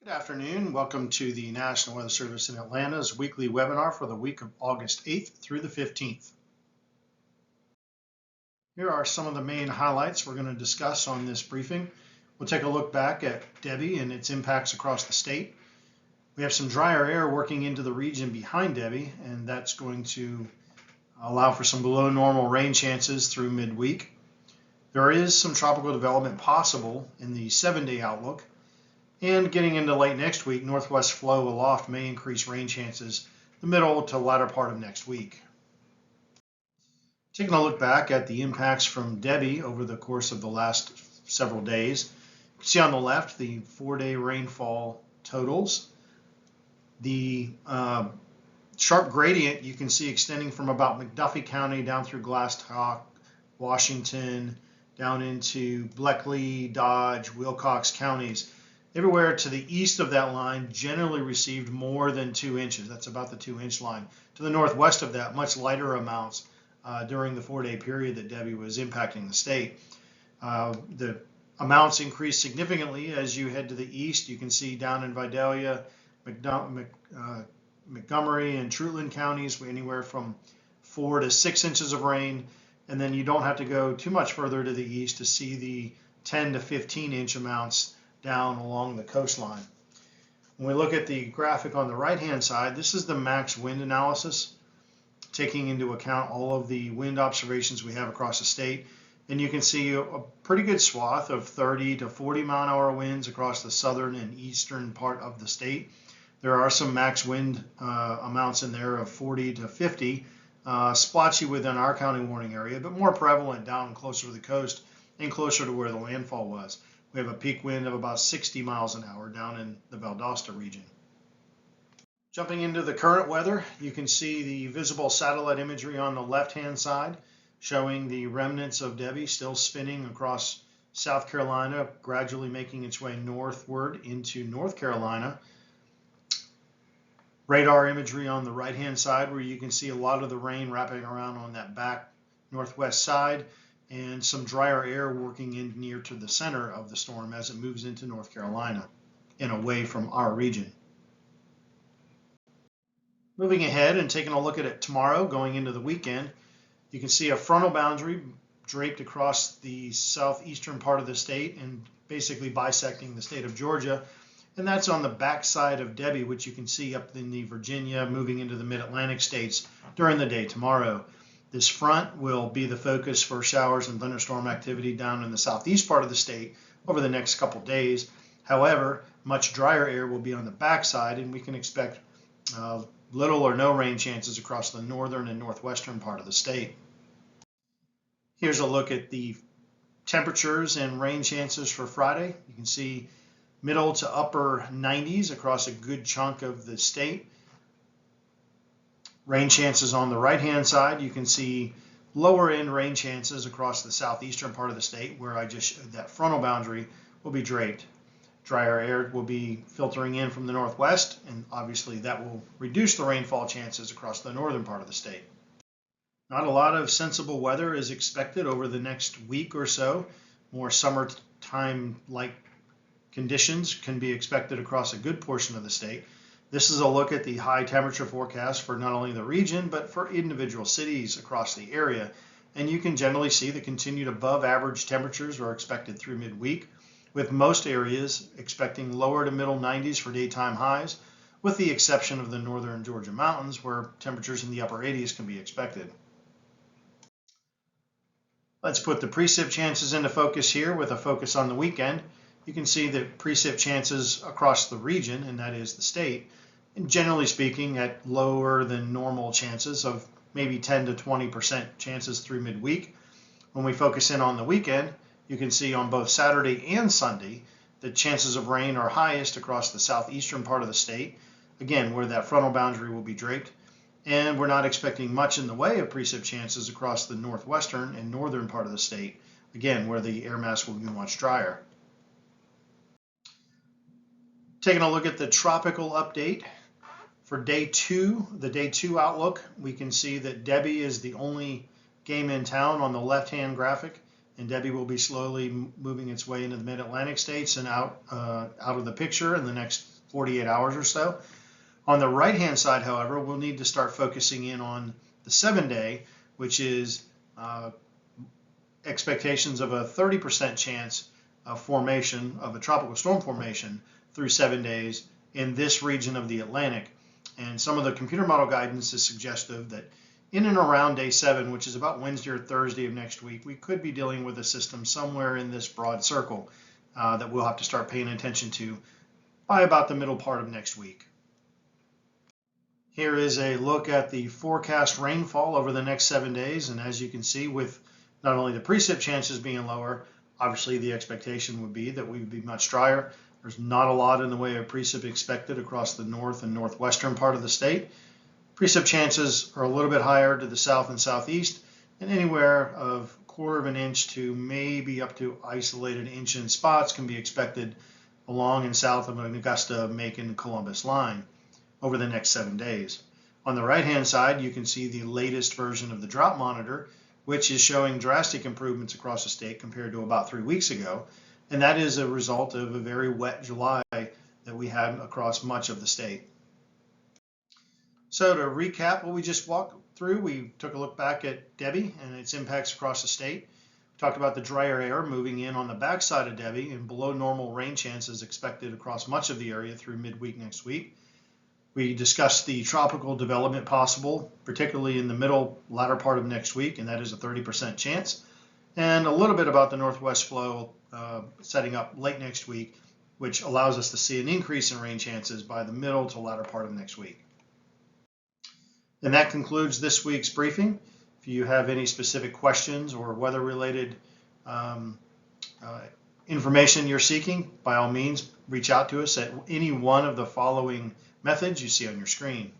Good afternoon. Welcome to the National Weather Service in Atlanta's weekly webinar for the week of August 8th through the 15th. Here are some of the main highlights we're going to discuss on this briefing. We'll take a look back at Debbie and its impacts across the state. We have some drier air working into the region behind Debbie, and that's going to allow for some below normal rain chances through midweek. There is some tropical development possible in the 7-day outlook. And getting into late next week, northwest flow aloft may increase rain chances the middle to latter part of next week. Taking a look back at the impacts from Debbie over the course of the last several days, you can see on the left the 4-day rainfall totals. The sharp gradient you can see extending from about McDuffie County down through Glasscock, Washington, down into Bleckley, Dodge, Wilcox counties. Everywhere to the east of that line generally received more than 2 inches. That's about the 2-inch line. To the northwest of that, much lighter amounts during the 4-day period that Debbie was impacting the state. The amounts increased significantly as you head to the east. You can see down in Vidalia, Montgomery, and Trutland counties, anywhere from 4 to 6 inches of rain. And then you don't have to go too much further to the east to see the 10 to 15-inch amounts down along the coastline. When we look at the graphic on the right-hand side, this is the max wind analysis, taking into account all of the wind observations we have across the state. And you can see a pretty good swath of 30 to 40 mile-an-hour winds across the southern and eastern part of the state. There are some max wind amounts in there of 40 to 50, splotchy within our county warning area, but more prevalent down closer to the coast and closer to where the landfall was. We have a peak wind of about 60 miles an hour down in the Valdosta region. Jumping into the current weather, you can see the visible satellite imagery on the left-hand side showing the remnants of Debbie still spinning across South Carolina, gradually making its way northward into North Carolina. Radar imagery on the right-hand side where you can see a lot of the rain wrapping around on that back northwest side, and some drier air working in near to the center of the storm as it moves into North Carolina and away from our region. Moving ahead and taking a look at it tomorrow, going into the weekend, you can see a frontal boundary draped across the southeastern part of the state and basically bisecting the state of Georgia. And that's on the backside of Debbie, which you can see up in the Virginia, moving into the mid-Atlantic states during the day tomorrow. This front will be the focus for showers and thunderstorm activity down in the southeast part of the state over the next couple days. However, much drier air will be on the backside, and we can expect little or no rain chances across the northern and northwestern part of the state. Here's a look at the temperatures and rain chances for Friday. You can see middle to upper 90s across a good chunk of the state. Rain chances on the right-hand side, you can see lower end rain chances across the southeastern part of the state where I just showed that frontal boundary will be draped. Drier air will be filtering in from the northwest, and obviously that will reduce the rainfall chances across the northern part of the state. Not a lot of sensible weather is expected over the next week or so. More summertime-like conditions can be expected across a good portion of the state. This is a look at the high temperature forecast for not only the region, but for individual cities across the area. And you can generally see the continued above average temperatures are expected through midweek, with most areas expecting lower to middle 90s for daytime highs, with the exception of the northern Georgia mountains where temperatures in the upper 80s can be expected. Let's put the precip chances into focus here with a focus on the weekend. You can see that precip chances across the region, and that is the state, and generally speaking at lower than normal chances of maybe 10 to 20% chances through midweek. When we focus in on the weekend, you can see on both Saturday and Sunday that chances of rain are highest across the southeastern part of the state, again where that frontal boundary will be draped, and we're not expecting much in the way of precip chances across the northwestern and northern part of the state, again where the air mass will be much drier. Taking a look at the tropical update for day 2, the day 2 outlook, we can see that Debbie is the only game in town on the left-hand graphic, and Debbie will be slowly moving its way into the mid-Atlantic states and out of the picture in the next 48 hours or so. On the right-hand side, however, we'll need to start focusing in on the 7-day, which is expectations of a 30% chance of formation of a tropical storm formation through 7 days in this region of the Atlantic. And some of the computer model guidance is suggestive that in and around day 7, which is about Wednesday or Thursday of next week, we could be dealing with a system somewhere in this broad circle that we'll have to start paying attention to by about the middle part of next week. Here is a look at the forecast rainfall over the next 7 days. And as you can see, with not only the precip chances being lower, obviously the expectation would be that we would be much drier. There's not a lot in the way of precip expected across the north and northwestern part of the state. Precip chances are a little bit higher to the south and southeast, and anywhere of 1/4 of an inch to maybe up to isolated inch in spots can be expected along and south of an Augusta, Macon, Columbus line over the next 7 days. On the right-hand side, you can see the latest version of the drought monitor, which is showing drastic improvements across the state compared to about 3 weeks ago. And that is a result of a very wet July that we had across much of the state. So to recap what we just walked through, we took a look back at Debbie and its impacts across the state. We talked about the drier air moving in on the backside of Debbie and below normal rain chances expected across much of the area through midweek next week. We discussed the tropical development possible, particularly in the latter part of next week, and that is a 30% chance. And a little bit about the northwest flow setting up late next week, which allows us to see an increase in rain chances by the middle to latter part of next week. And that concludes this week's briefing. If you have any specific questions or weather-related information you're seeking, by all means, reach out to us at any one of the following methods you see on your screen.